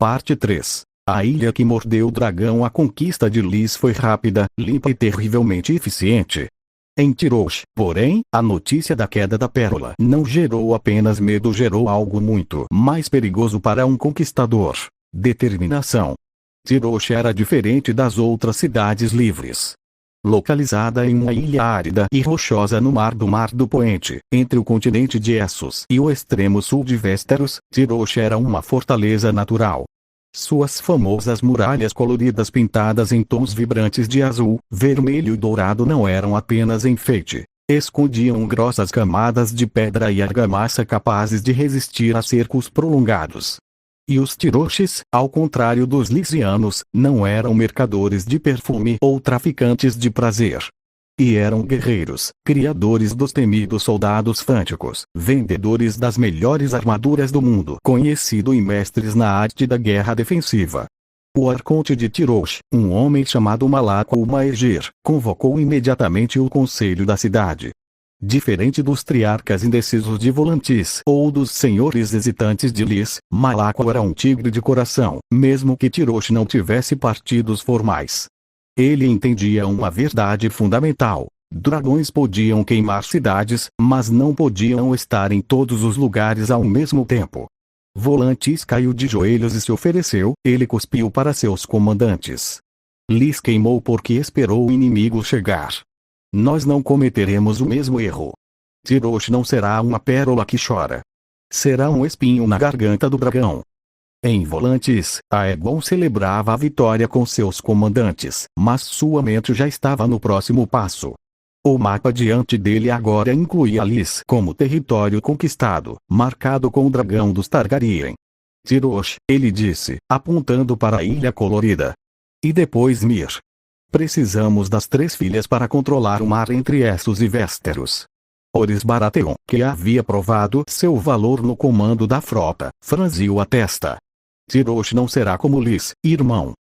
Parte 3. A ilha que mordeu o dragão. A conquista de Lys foi rápida, limpa e terrivelmente eficiente. Em Tirosh, porém, a notícia da queda da pérola não gerou apenas medo, gerou algo muito mais perigoso para um conquistador: determinação. Tirosh era diferente das outras cidades livres. Localizada em uma ilha árida e rochosa no Mar do Poente, entre o continente de Essos e o extremo sul de Westeros, Tirosh era uma fortaleza natural. Suas famosas muralhas coloridas pintadas em tons vibrantes de azul, vermelho e dourado não eram apenas enfeite. Escondiam grossas camadas de pedra e argamassa capazes de resistir a cercos prolongados. E os Tiroshes, ao contrário dos Lysianos, não eram mercadores de perfume ou traficantes de prazer. E eram guerreiros, criadores dos temidos soldados fânticos, vendedores das melhores armaduras do mundo, conhecidos e mestres na arte da guerra defensiva. O arconte de Tirosh, um homem chamado Malak Maegir, convocou imediatamente o conselho da cidade. Diferente dos triarcas indecisos de Volantis ou dos senhores hesitantes de Lys, Malak era um tigre de coração, mesmo que Tirosh não tivesse partidos formais. Ele entendia uma verdade fundamental: dragões podiam queimar cidades, mas não podiam estar em todos os lugares ao mesmo tempo. Volantis caiu de joelhos e se ofereceu. Ele cuspiu para seus comandantes. Lys queimou porque esperou o inimigo chegar. Nós não cometeremos o mesmo erro. Tirosh não será uma pérola que chora. Será um espinho na garganta do dragão. Em Volantis, Aegon celebrava a vitória com seus comandantes, mas sua mente já estava no próximo passo. O mapa diante dele agora incluía Lys como território conquistado, marcado com o dragão dos Targaryen. Tirosh, ele disse, apontando para a ilha colorida. E depois Mir. Precisamos das 3 filhas para controlar o mar entre Essos e Westeros. Orys Baratheon, que havia provado seu valor no comando da frota, franziu a testa. Tirosh não será como Lys, irmão.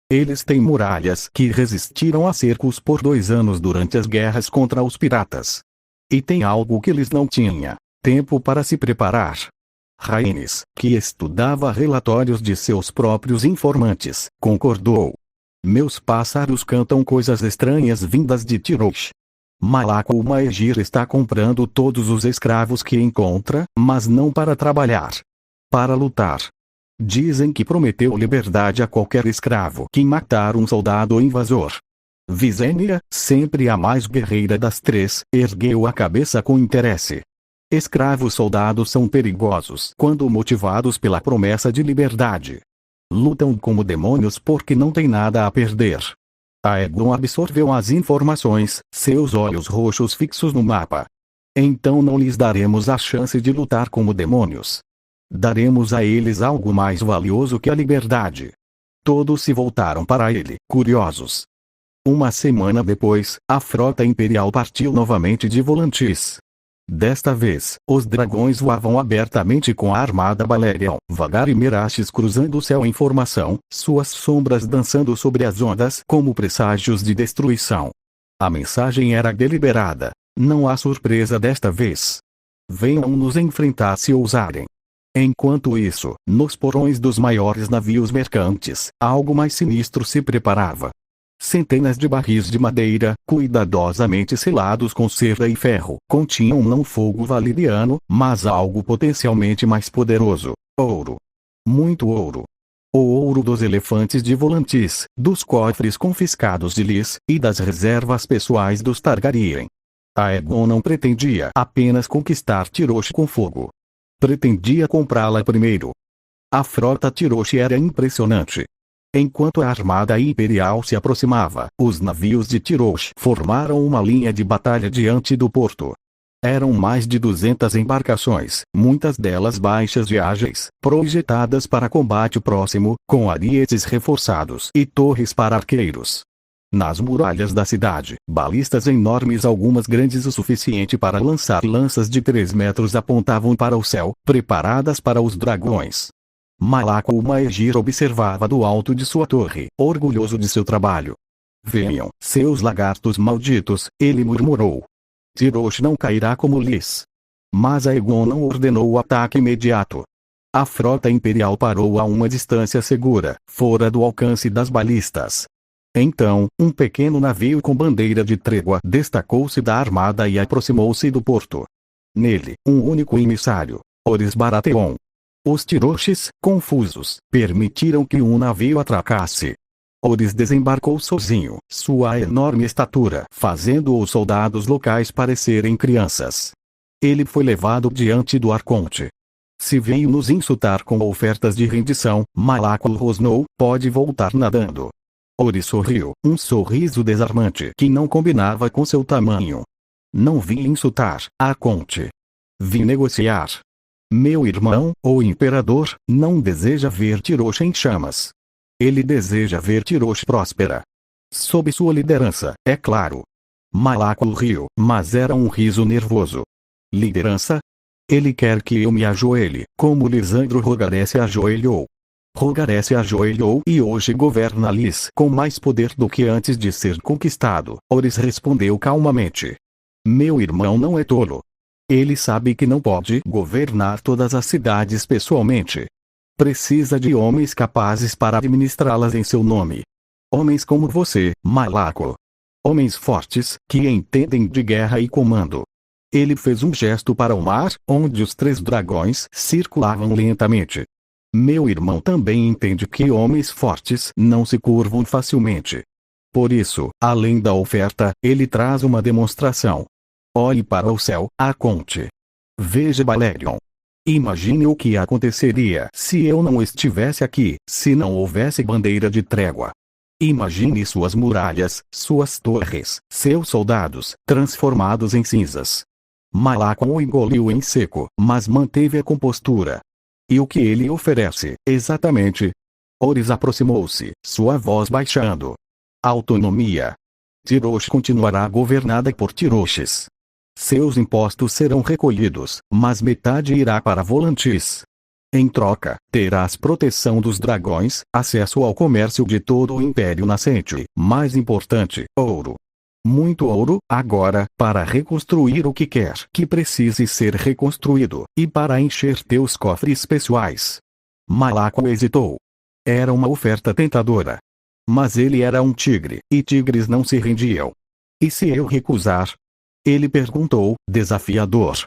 Eles têm muralhas que resistiram a cercos por 2 anos durante as guerras contra os piratas. E tem algo que Lys não tinha: tempo para se preparar. Rhaenys, que estudava relatórios de seus próprios informantes, concordou. Meus pássaros cantam coisas estranhas vindas de Tirosh. Malak Maegir está comprando todos os escravos que encontra, mas não para trabalhar. Para lutar. Dizem que prometeu liberdade a qualquer escravo que matar um soldado invasor. Visenya, sempre a mais guerreira das 3, ergueu a cabeça com interesse. Escravos-soldados são perigosos quando motivados pela promessa de liberdade. Lutam como demônios porque não têm nada a perder. Aegon absorveu as informações, seus olhos roxos fixos no mapa. Então não lhes daremos a chance de lutar como demônios. Daremos a eles algo mais valioso que a liberdade. Todos se voltaram para ele, curiosos. Uma semana depois, a frota imperial partiu novamente de Volantis. Desta vez, os dragões voavam abertamente com a armada Balerion, Vhagar e Meraxes cruzando o céu em formação, suas sombras dançando sobre as ondas como presságios de destruição. A mensagem era deliberada: não há surpresa desta vez. Venham nos enfrentar se ousarem. Enquanto isso, nos porões dos maiores navios mercantes, algo mais sinistro se preparava. Centenas de barris de madeira, cuidadosamente selados com cera e ferro, continham não fogo valeriano, mas algo potencialmente mais poderoso: ouro. Muito ouro. O ouro dos elefantes de Volantis, dos cofres confiscados de Lys, e das reservas pessoais dos Targaryen. Aegon não pretendia apenas conquistar Tirosh com fogo. Pretendia comprá-la primeiro. A frota Tirosh era impressionante. Enquanto a armada imperial se aproximava, os navios de Tirosh formaram uma linha de batalha diante do porto. Eram mais de 200 embarcações, muitas delas baixas e ágeis, projetadas para combate próximo, com arietes reforçados e torres para arqueiros. Nas muralhas da cidade, balistas enormes, algumas grandes o suficiente para lançar lanças de 3 metros, apontavam para o céu, preparadas para os dragões. Malak Maegir observava do alto de sua torre, orgulhoso de seu trabalho. Venham, seus lagartos malditos, ele murmurou. Tirosh não cairá como Lys. Mas Aegon não ordenou o ataque imediato. A frota imperial parou a uma distância segura, fora do alcance das balistas. Então, um pequeno navio com bandeira de trégua destacou-se da armada e aproximou-se do porto. Nele, um único emissário, Oris Baratheon. Os Tiroches, confusos, permitiram que um navio atracasse. Oris desembarcou sozinho, sua enorme estatura fazendo os soldados locais parecerem crianças. Ele foi levado diante do arconte. Se veio nos insultar com ofertas de rendição, Malaco rosnou, pode voltar nadando. Oris sorriu, um sorriso desarmante que não combinava com seu tamanho. Não vim insultar, arconte. Vim negociar. Meu irmão, o imperador, não deseja ver Tirosh em chamas. Ele deseja ver Tirosh próspera. Sob sua liderança, é claro. Malaco riu, mas era um riso nervoso. Liderança? Ele quer que eu me ajoelhe, como Lisandro Rogaré se ajoelhou. Rogaré se ajoelhou e hoje governa Lys com mais poder do que antes de ser conquistado. Oris respondeu calmamente. Meu irmão não é tolo. Ele sabe que não pode governar todas as cidades pessoalmente. Precisa de homens capazes para administrá-las em seu nome. Homens como você, Malaco. Homens fortes, que entendem de guerra e comando. Ele fez um gesto para o mar, onde os 3 dragões circulavam lentamente. Meu irmão também entende que homens fortes não se curvam facilmente. Por isso, além da oferta, ele traz uma demonstração. Olhe para o céu, arconte. Veja Balerion. Imagine o que aconteceria se eu não estivesse aqui, se não houvesse bandeira de trégua. Imagine suas muralhas, suas torres, seus soldados, transformados em cinzas. Malaco o engoliu em seco, mas manteve a compostura. E o que ele oferece, exatamente? Oris aproximou-se, sua voz baixando. Autonomia. Tirosh continuará governada por Tiroches. Seus impostos serão recolhidos, mas metade irá para Volantis. Em troca, terás proteção dos dragões, acesso ao comércio de todo o Império Nascente, mais importante, ouro. Muito ouro, agora, para reconstruir o que quer que precise ser reconstruído, e para encher teus cofres pessoais. Malaco hesitou. Era uma oferta tentadora. Mas ele era um tigre, e tigres não se rendiam. E se eu recusar? Ele perguntou, desafiador.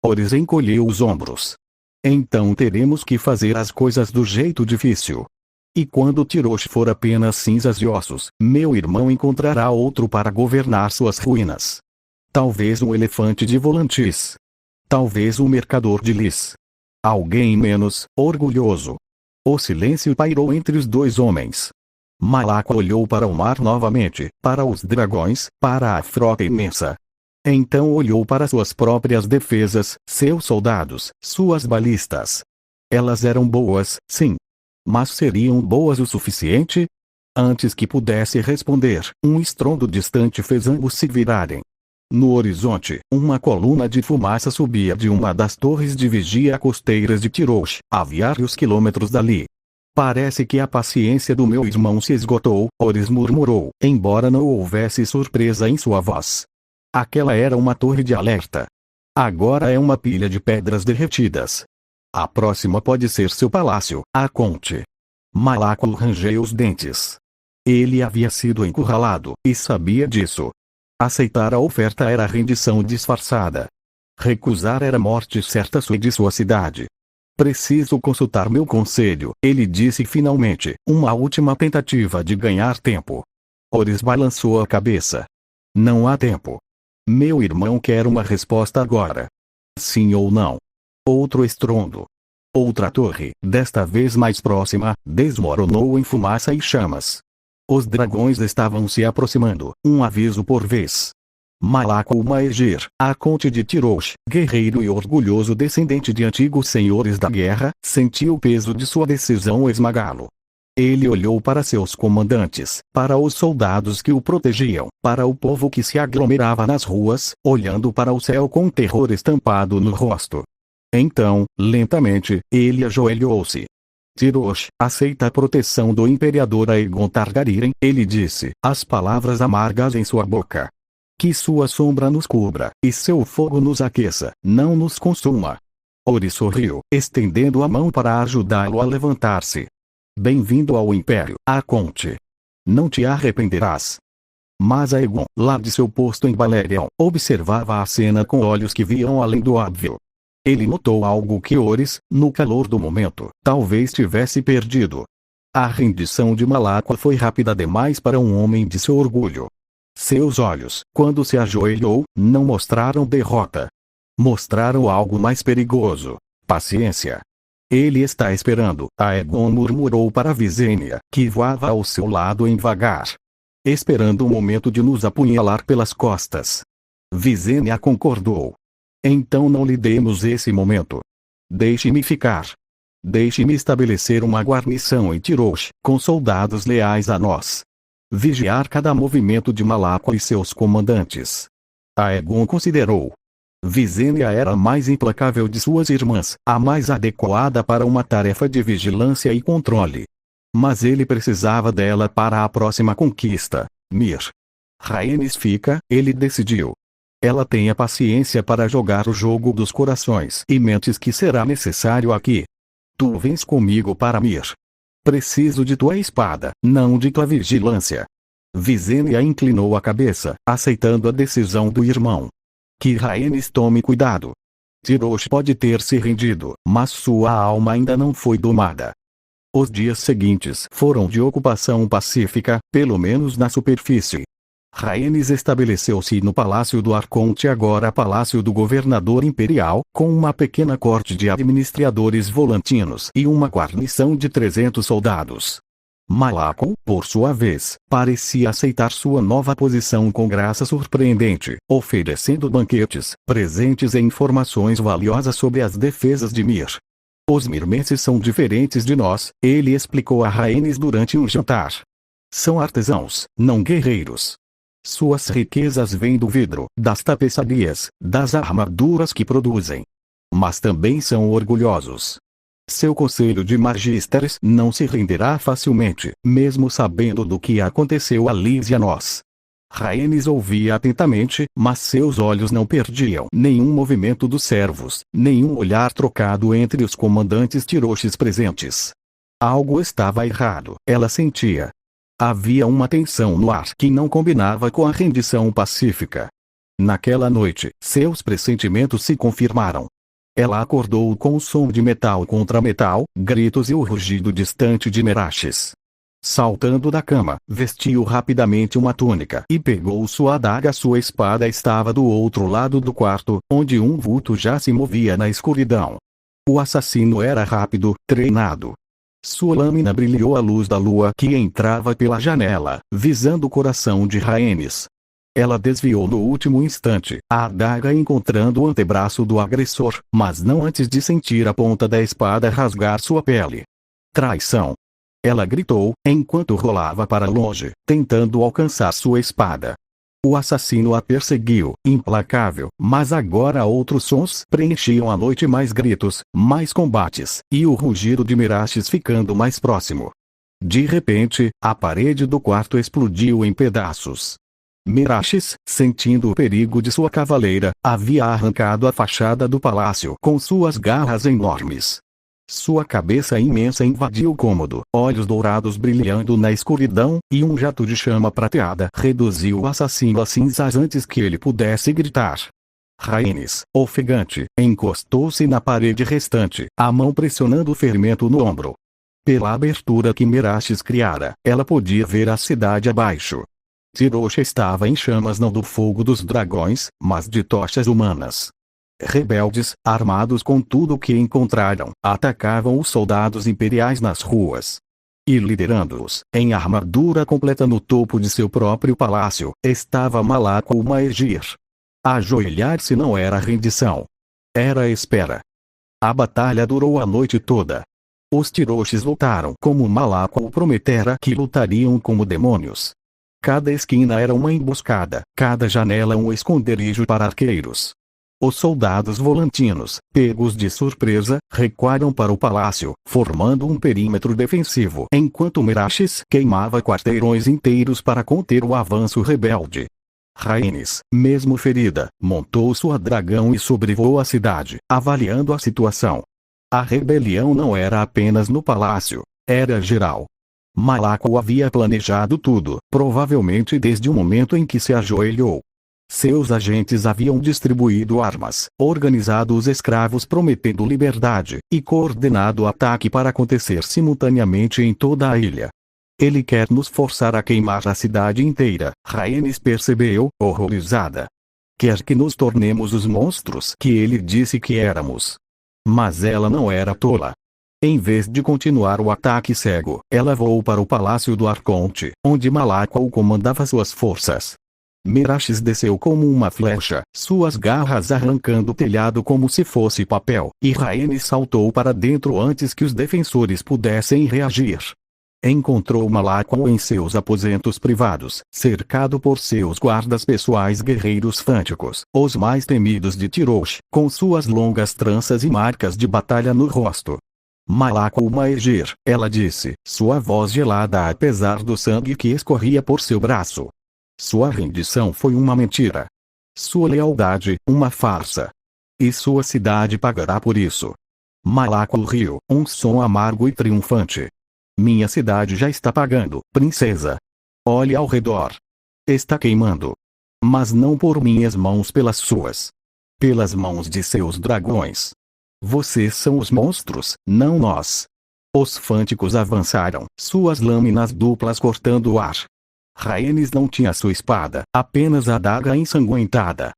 Oris encolheu os ombros. Então teremos que fazer as coisas do jeito difícil. E quando Tirosh for apenas cinzas e ossos, meu irmão encontrará outro para governar suas ruínas. Talvez um elefante de Volantis. Talvez um mercador de Lys. Alguém menos orgulhoso. O silêncio pairou entre os 2 homens. Malaco olhou para o mar novamente, para os dragões, para a frota imensa. Então olhou para suas próprias defesas, seus soldados, suas balistas. Elas eram boas, sim. Mas seriam boas o suficiente? Antes que pudesse responder, um estrondo distante fez ambos se virarem. No horizonte, uma coluna de fumaça subia de uma das torres de vigia costeiras de Tirosh, a vários quilômetros dali. Parece que a paciência do meu irmão se esgotou, Oris murmurou, embora não houvesse surpresa em sua voz. Aquela era uma torre de alerta. Agora é uma pilha de pedras derretidas. A próxima pode ser seu palácio, arconte. Malaco rangeu os dentes. Ele havia sido encurralado, e sabia disso. Aceitar a oferta era rendição disfarçada. Recusar era morte certa de sua cidade. Preciso consultar meu conselho, ele disse finalmente, uma última tentativa de ganhar tempo. Oris balançou a cabeça. Não há tempo. Meu irmão quer uma resposta agora. Sim ou não. Outro estrondo. Outra torre, desta vez mais próxima, desmoronou em fumaça e chamas. Os dragões estavam se aproximando, um aviso por vez. Malaco Maegir, arconte de Tirosh, guerreiro e orgulhoso descendente de antigos senhores da guerra, sentiu o peso de sua decisão esmagá-lo. Ele olhou para seus comandantes, para os soldados que o protegiam, para o povo que se aglomerava nas ruas, olhando para o céu com terror estampado no rosto. Então, lentamente, ele ajoelhou-se. Tirosh, aceita a proteção do imperador Aegon Targaryen, ele disse, as palavras amargas em sua boca. Que sua sombra nos cubra, e seu fogo nos aqueça, não nos consuma. Ori sorriu, estendendo a mão para ajudá-lo a levantar-se. Bem-vindo ao Império, Arconte. Não te arrependerás. Mas Aegon, lá de seu posto em Balerion, observava a cena com olhos que viam além do óbvio. Ele notou algo que Oris, no calor do momento, talvez tivesse perdido. A rendição de Malaqua foi rápida demais para um homem de seu orgulho. Seus olhos, quando se ajoelhou, não mostraram derrota. Mostraram algo mais perigoso: paciência. Ele está esperando, Aegon murmurou para Visenya, que voava ao seu lado em vagar. Esperando o momento de nos apunhalar pelas costas. Visenya concordou. Então não lhe demos esse momento. Deixe-me ficar. Deixe-me estabelecer uma guarnição em Tirosh, com soldados leais a nós. Vigiar cada movimento de Malaqua e seus comandantes. Aegon considerou. Visenya era a mais implacável de suas irmãs, a mais adequada para uma tarefa de vigilância e controle. Mas ele precisava dela para a próxima conquista, Myr. Rhaenys fica, ele decidiu. Ela tem a paciência para jogar o jogo dos corações e mentes que será necessário aqui. Tu vens comigo para Myr. Preciso de tua espada, não de tua vigilância. Visenya inclinou a cabeça, aceitando a decisão do irmão. Que Rhaenys tome cuidado. Tirosh pode ter se rendido, mas sua alma ainda não foi domada. Os dias seguintes foram de ocupação pacífica, pelo menos na superfície. Rhaenys estabeleceu-se no Palácio do Arconte, agora Palácio do Governador Imperial, com uma pequena corte de administradores volantinos e uma guarnição de 300 soldados. Malaqua, por sua vez, parecia aceitar sua nova posição com graça surpreendente, oferecendo banquetes, presentes e informações valiosas sobre as defesas de Myr. Os mirmenses são diferentes de nós, ele explicou a Rhaenys durante um jantar. São artesãos, não guerreiros. Suas riquezas vêm do vidro, das tapeçarias, das armaduras que produzem. Mas também são orgulhosos. Seu conselho de magísteres não se renderá facilmente, mesmo sabendo do que aconteceu a Lys e a nós. Rhaenys ouvia atentamente, mas seus olhos não perdiam nenhum movimento dos servos, nenhum olhar trocado entre os comandantes Tiroshes presentes. Algo estava errado, ela sentia. Havia uma tensão no ar que não combinava com a rendição pacífica. Naquela noite, seus pressentimentos se confirmaram. Ela acordou com o som de metal contra metal, gritos e o rugido distante de Meraxes. Saltando da cama, vestiu rapidamente uma túnica e pegou sua adaga. Sua espada estava do outro lado do quarto, onde um vulto já se movia na escuridão. O assassino era rápido, treinado. Sua lâmina brilhou à luz da lua que entrava pela janela, visando o coração de Rhaenys. Ela desviou no último instante, a adaga encontrando o antebraço do agressor, mas não antes de sentir a ponta da espada rasgar sua pele. Traição! Ela gritou, enquanto rolava para longe, tentando alcançar sua espada. O assassino a perseguiu, implacável, mas agora outros sons preenchiam a noite: mais gritos, mais combates, e o rugido de Meraxes ficando mais próximo. De repente, a parede do quarto explodiu em pedaços. Meraxes, sentindo o perigo de sua cavaleira, havia arrancado a fachada do palácio com suas garras enormes. Sua cabeça imensa invadiu o cômodo, olhos dourados brilhando na escuridão, e um jato de chama prateada reduziu o assassino a cinzas antes que ele pudesse gritar. Rhaenys, ofegante, encostou-se na parede restante, a mão pressionando o ferimento no ombro. Pela abertura que Meraxes criara, ela podia ver a cidade abaixo. Tirosh estava em chamas, não do fogo dos dragões, mas de tochas humanas. Rebeldes, armados com tudo o que encontraram, atacavam os soldados imperiais nas ruas. E liderando-os, em armadura completa no topo de seu próprio palácio, estava Malaqua o Maegir. Ajoelhar-se não era rendição. Era espera. A batalha durou a noite toda. Os Tiroshes lutaram como Malaqua o prometera que lutariam como demônios. Cada esquina era uma emboscada, cada janela um esconderijo para arqueiros. Os soldados volantinos, pegos de surpresa, recuaram para o palácio, formando um perímetro defensivo, enquanto Meraxes queimava quarteirões inteiros para conter o avanço rebelde. Rhaenys, mesmo ferida, montou sua dragão e sobrevoou a cidade, avaliando a situação. A rebelião não era apenas no palácio, era geral. Malaco havia planejado tudo, provavelmente desde o momento em que se ajoelhou. Seus agentes haviam distribuído armas, organizado os escravos prometendo liberdade, e coordenado o ataque para acontecer simultaneamente em toda a ilha. Ele quer nos forçar a queimar a cidade inteira, Rhaenys percebeu, horrorizada. Quer que nos tornemos os monstros que ele disse que éramos. Mas ela não era tola. Em vez de continuar o ataque cego, ela voou para o palácio do Arconte, onde Malaco comandava suas forças. Meraxes desceu como uma flecha, suas garras arrancando o telhado como se fosse papel, e Rhaenys saltou para dentro antes que os defensores pudessem reagir. Encontrou Malaco em seus aposentos privados, cercado por seus guardas pessoais guerreiros fânticos, os mais temidos de Tyrosh, com suas longas tranças e marcas de batalha no rosto. Malaco Maegir, ela disse, sua voz gelada apesar do sangue que escorria por seu braço. Sua rendição foi uma mentira. Sua lealdade, uma farsa. E sua cidade pagará por isso. Malaco riu, um som amargo e triunfante. Minha cidade já está pagando, princesa. Olhe ao redor. Está queimando. Mas não por minhas mãos, pelas suas. Pelas mãos de seus dragões. Vocês são os monstros, não nós. Os fânticos avançaram, suas lâminas duplas cortando o ar. Rhaenys não tinha sua espada, apenas a adaga ensanguentada.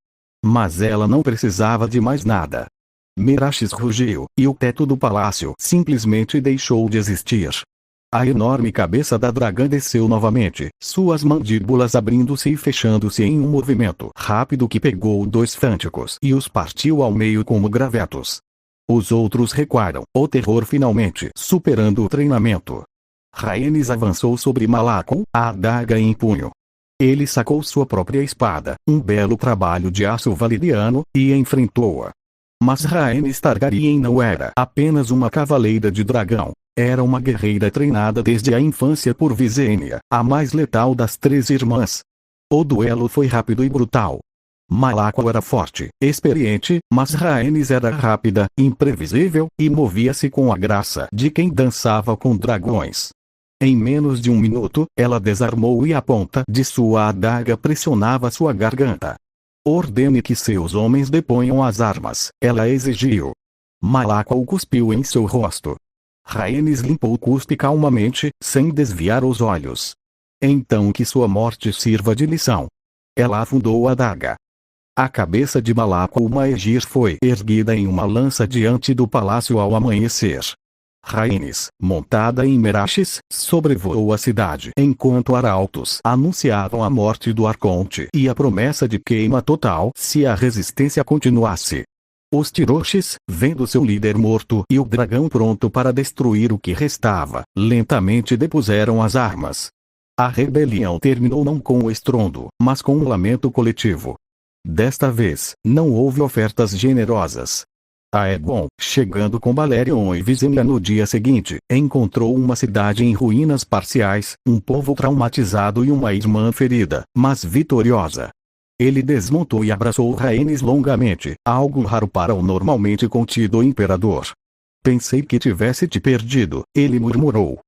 Mas ela não precisava de mais nada. Meraxes rugiu, e o teto do palácio simplesmente deixou de existir. A enorme cabeça da dragã desceu novamente, suas mandíbulas abrindo-se e fechando-se em um movimento rápido que pegou dois fânticos e os partiu ao meio como gravetos. Os outros recuaram, o terror finalmente superando o treinamento. Rhaenys avançou sobre Malaco, a adaga em punho. Ele sacou sua própria espada, um belo trabalho de aço valeriano, e enfrentou-a. Mas Rhaenys Targaryen não era apenas uma cavaleira de dragão. Era uma guerreira treinada desde a infância por Visenya, a mais letal das 3 irmãs. O duelo foi rápido e brutal. Malaco era forte, experiente, mas Rhaenys era rápida, imprevisível, e movia-se com a graça de quem dançava com dragões. Em menos de um minuto, ela desarmou e a ponta de sua adaga pressionava sua garganta. Ordene que seus homens deponham as armas, ela exigiu. Malaco cuspiu em seu rosto. Rhaenys limpou o cuspe calmamente, sem desviar os olhos. Então que sua morte sirva de lição. Ela afundou a adaga. A cabeça de Malaco Maegir foi erguida em uma lança diante do palácio ao amanhecer. Rhaenys, montada em Meraxes, sobrevoou a cidade enquanto arautos anunciavam a morte do Arconte e a promessa de queima total se a resistência continuasse. Os Tyroches, vendo seu líder morto e o dragão pronto para destruir o que restava, lentamente depuseram as armas. A rebelião terminou não com o estrondo, mas com um lamento coletivo. Desta vez, não houve ofertas generosas. Aegon, chegando com Balerion e Visenya no dia seguinte, encontrou uma cidade em ruínas parciais, um povo traumatizado e uma irmã ferida, mas vitoriosa. Ele desmontou e abraçou Rhaenys longamente, algo raro para o normalmente contido imperador. Pensei que tivesse te perdido, ele murmurou.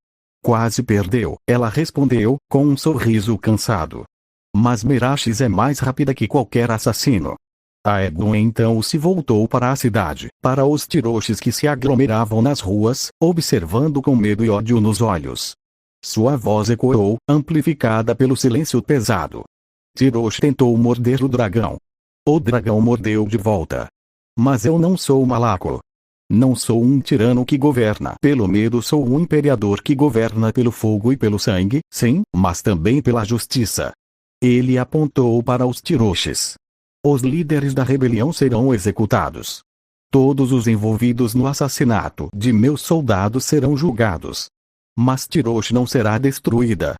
Quase perdeu, ela respondeu, com um sorriso cansado. Mas Meraxes é mais rápida que qualquer assassino. Aegon então se voltou para a cidade, para os Tyroches que se aglomeravam nas ruas, observando com medo e ódio nos olhos. Sua voz ecoou, amplificada pelo silêncio pesado. Tyrosh tentou morder o dragão. O dragão mordeu de volta. Mas eu não sou Malaco. Não sou um tirano que governa pelo medo, sou um imperador que governa pelo fogo e pelo sangue, sim, mas também pela justiça. Ele apontou para os Tyroches. Os líderes da rebelião serão executados. Todos os envolvidos no assassinato de meus soldados serão julgados. Mas Tyrosh não será destruída.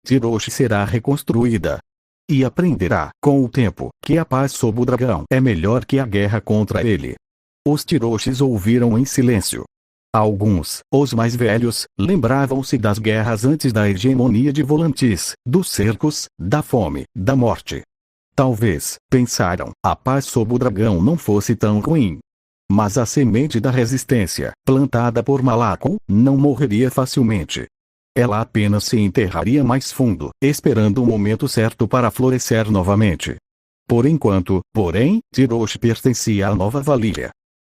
Tyrosh será reconstruída. E aprenderá, com o tempo, que a paz sob o dragão é melhor que a guerra contra ele. Os Tyroches ouviram em silêncio. Alguns, os mais velhos, lembravam-se das guerras antes da hegemonia de Volantis, dos cercos, da fome, da morte. Talvez, pensaram, a paz sob o dragão não fosse tão ruim. Mas a semente da resistência, plantada por Malakon, não morreria facilmente. Ela apenas se enterraria mais fundo, esperando o momento certo para florescer novamente. Por enquanto, porém, Tirosh pertencia à Nova Valíria.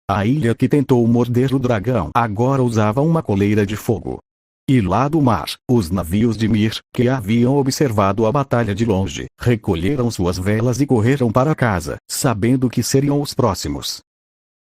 A ilha que tentou morder o dragão agora usava uma coleira de fogo. E lá do mar, os navios de Mir, que haviam observado a batalha de longe, recolheram suas velas e correram para casa, sabendo que seriam os próximos.